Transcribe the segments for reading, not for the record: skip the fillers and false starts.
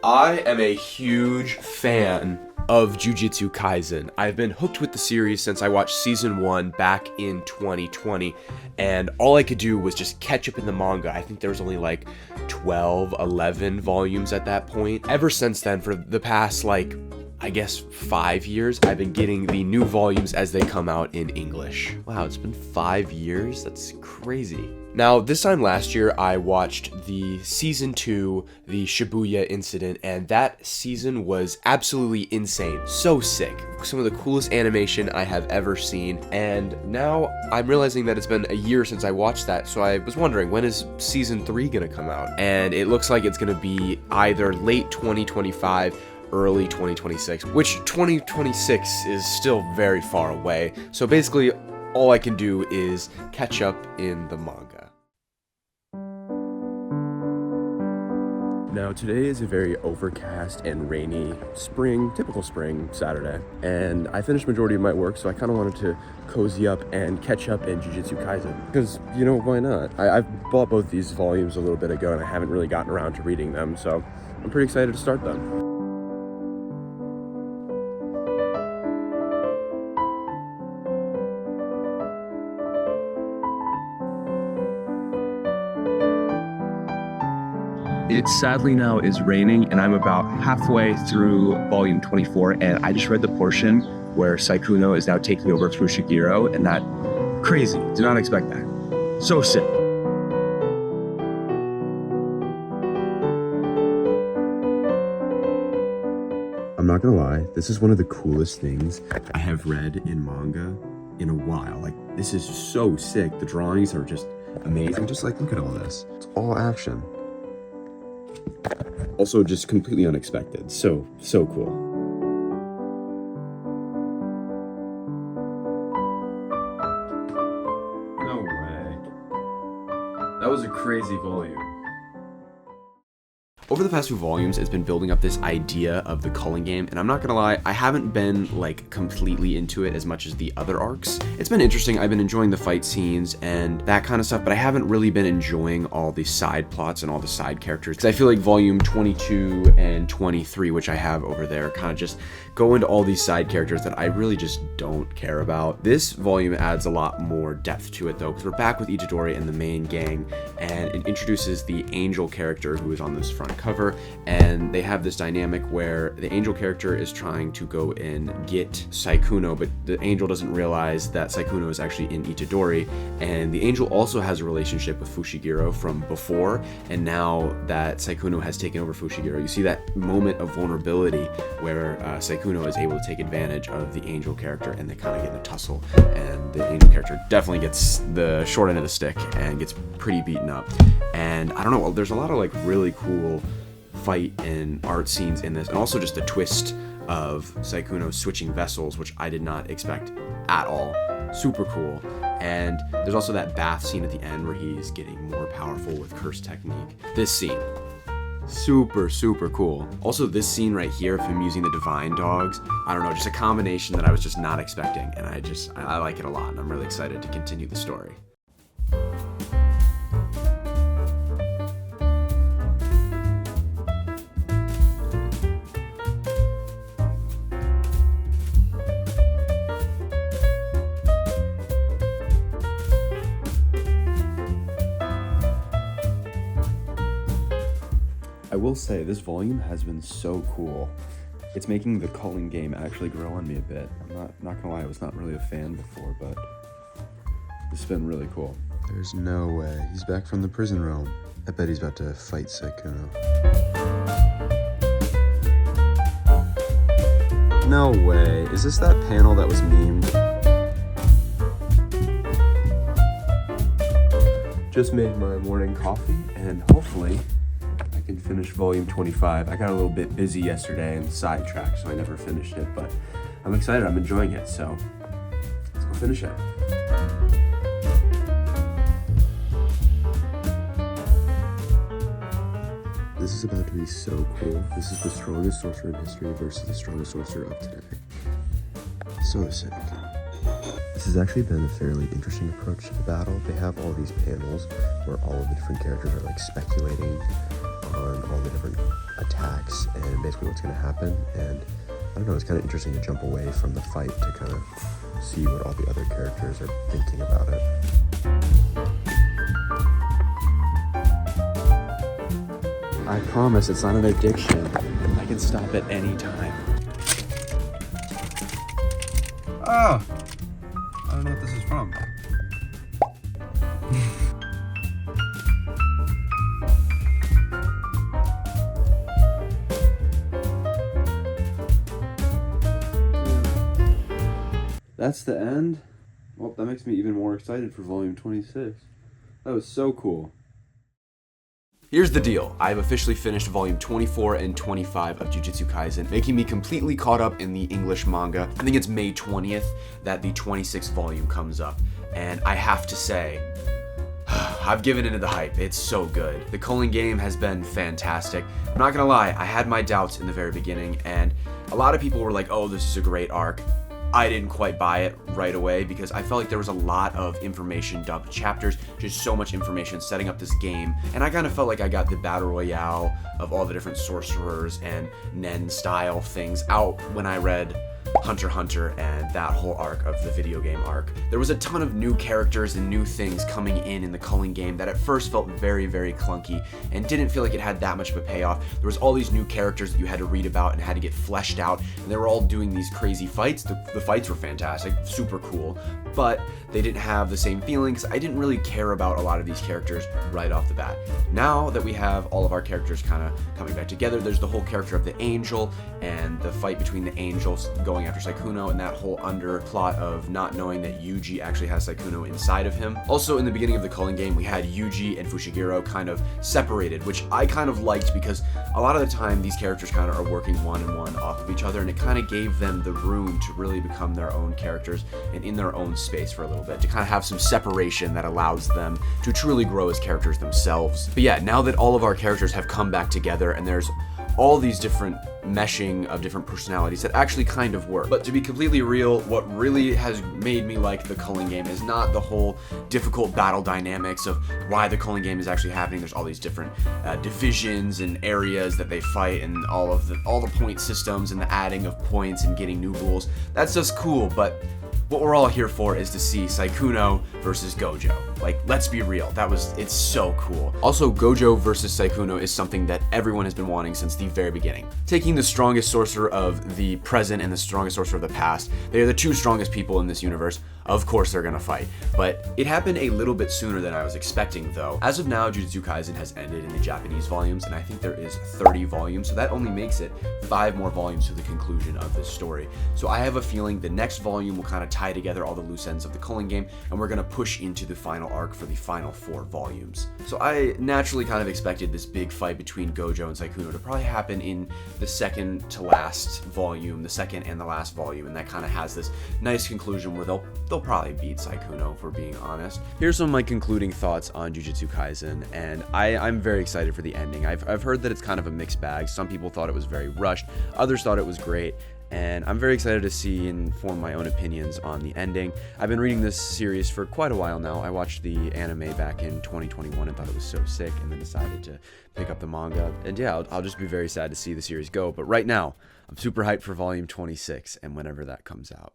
I am a huge fan of Jujutsu Kaisen. I've been hooked with the series since I watched season 1 back in 2020, and all I could do was just catch up in the manga. I think there was only like 12, 11 volumes at that point. Ever since then, for the past I guess 5 years, I've been getting the new volumes as they come out in English. Wow, it's been 5 years? That's crazy. Now, this time last year, I watched the season 2, the Shibuya incident, and that season was absolutely insane. So sick. Some of the coolest animation I have ever seen, and now I'm realizing that it's been a year since I watched that, so I was wondering, when is season 3 gonna come out? And it looks like it's gonna be either late 2025, early 2026, which 2026 is still very far away. So basically, all I can do is catch up in the manga. Now, today is a very overcast and rainy typical spring Saturday, and I finished majority of my work, so I kind of wanted to cozy up and catch up in Jujutsu Kaisen, because, why not? I've bought both these volumes a little bit ago, and I haven't really gotten around to reading them, so I'm pretty excited to start them. It sadly now is raining, and I'm about halfway through volume 24, and I just read the portion where Sukuna is now taking over Fushiguro, and that, crazy, did not expect that. So sick. I'm not gonna lie, this is one of the coolest things I have read in manga in a while. This is so sick. The drawings are just amazing. Just look at all this. It's all action. Also just completely unexpected. So cool. No way. That was a crazy volume. Over the past few volumes, it's been building up this idea of the Culling Game, and I'm not gonna lie, I haven't been completely into it as much as the other arcs. It's been interesting. I've been enjoying the fight scenes and that kind of stuff, but I haven't really been enjoying all the side plots and all the side characters, because I feel like volume 22 and 23, which I have over there, kind of just go into all these side characters that I really just don't care about. This volume adds a lot more depth to it, though, because we're back with Itadori and the main gang, and it introduces the Angel character who is on this front cover, and they have this dynamic where the Angel character is trying to go and get Sukuna, but the Angel doesn't realize that Sukuna is actually in Itadori, and the Angel also has a relationship with Fushiguro from before, and now that Sukuna has taken over Fushiguro, you see that moment of vulnerability where Sukuna is able to take advantage of the Angel character, and they kind of get in a tussle, and the Angel character definitely gets the short end of the stick and gets pretty beaten up. And I don't know, there's a lot of really cool fight and art scenes in this, and also just the twist of Sukuna switching vessels, which I did not expect at all. Super cool. And there's also that bath scene at the end where he's getting more powerful with curse technique. This scene, super cool. Also, this scene right here of him using the divine dogs, I don't know, just a combination that I was just not expecting, and I like it a lot, and I'm really excited to continue the story. I will say, this volume has been so cool. It's making the Culling Game actually grow on me a bit. I'm not gonna lie, I was not really a fan before, but it's been really cool. There's no way. He's back from the prison realm. I bet he's about to fight Sukuna. No way. Is this that panel that was memed? Just made my morning coffee, and hopefully I can finish volume 25. I got a little bit busy yesterday and sidetracked, so I never finished it, but I'm excited. I'm enjoying it, so let's go finish it. This is about to be so cool. This is the strongest sorcerer in history versus the strongest sorcerer of today. So sick. This has actually been a fairly interesting approach to the battle. They have all these panels where all of the different characters are speculating on all the different attacks arcs and basically what's going to happen. And I don't know, it's kind of interesting to jump away from the fight to kind of see what all the other characters are thinking about it. I promise it's not an addiction. I can stop at any time. Oh! I don't know what this is from. That's the end? Well, that makes me even more excited for volume 26. That was so cool. Here's the deal. I've officially finished volume 24 and 25 of Jujutsu Kaisen, making me completely caught up in the English manga. I think it's May 20th that the 26th volume comes up. And I have to say, I've given into the hype. It's so good. The Culling Game has been fantastic. I'm not gonna lie, I had my doubts in the very beginning, and a lot of people were like, oh, this is a great arc. I didn't quite buy it right away because I felt like there was a lot of information dumped chapters, just so much information setting up this game, and I kind of felt like I got the battle royale of all the different sorcerers and Nen style things out when I read Hunter x Hunter and that whole arc of the video game arc. There was a ton of new characters and new things coming in the Culling Game that at first felt very, very clunky and didn't feel like it had that much of a payoff. There was all these new characters that you had to read about and had to get fleshed out, and they were all doing these crazy fights. The fights were fantastic, super cool, but they didn't have the same feelings. I didn't really care about a lot of these characters right off the bat. Now that we have all of our characters kind of coming back together, there's the whole character of the Angel and the fight between the Angels going after Sukuna and that whole underplot of not knowing that Yuji actually has Sukuna inside of him. Also, in the beginning of the Culling Game, we had Yuji and Fushiguro kind of separated, which I kind of liked because a lot of the time these characters kind of are working one and one off of each other, and it kind of gave them the room to really become their own characters and in their own space for a little bit, to kind of have some separation that allows them to truly grow as characters themselves. But yeah, now that all of our characters have come back together and there's all these different meshing of different personalities that actually kind of work. But to be completely real, what really has made me like the Culling Game is not the whole difficult battle dynamics of why the Culling Game is actually happening. There's all these different divisions and areas that they fight, and all the point systems and the adding of points and getting new rules. That's just cool, but what we're all here for is to see Sukuna versus Gojo. Like, let's be real, it's so cool. Also, Gojo versus Sukuna is something that everyone has been wanting since the very beginning. Taking the strongest sorcerer of the present and the strongest sorcerer of the past, they are the two strongest people in this universe. Of course they're gonna fight. But it happened a little bit sooner than I was expecting, though. As of now, Jujutsu Kaisen has ended in the Japanese volumes, and I think there is 30 volumes, so that only makes it 5 more volumes to the conclusion of this story. So I have a feeling the next volume will kind of tie together all the loose ends of the Culling Game, and we're gonna push into the final arc for the final 4 volumes. So I naturally kind of expected this big fight between Gojo and Sukuna to probably happen in the second to last volume, the second and the last volume, and that kind of has this nice conclusion where they'll probably beat Sukuna, if we're being honest. Here's some of my concluding thoughts on Jujutsu Kaisen, and I'm very excited for the ending. I've heard that it's kind of a mixed bag. Some people thought it was very rushed, others thought it was great, and I'm very excited to see and form my own opinions on the ending. I've been reading this series for quite a while now. I watched the anime back in 2021 and thought it was so sick, and then decided to pick up the manga. And yeah, I'll just be very sad to see the series go, but right now, I'm super hyped for volume 26 and whenever that comes out.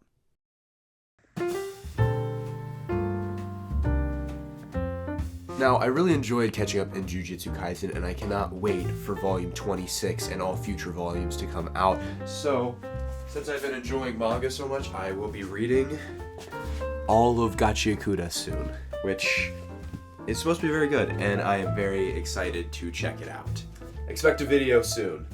Now, I really enjoyed catching up in Jujutsu Kaisen, and I cannot wait for volume 26 and all future volumes to come out. So, since I've been enjoying manga so much, I will be reading all of Gachikuda soon, which is supposed to be very good, and I am very excited to check it out. Expect a video soon.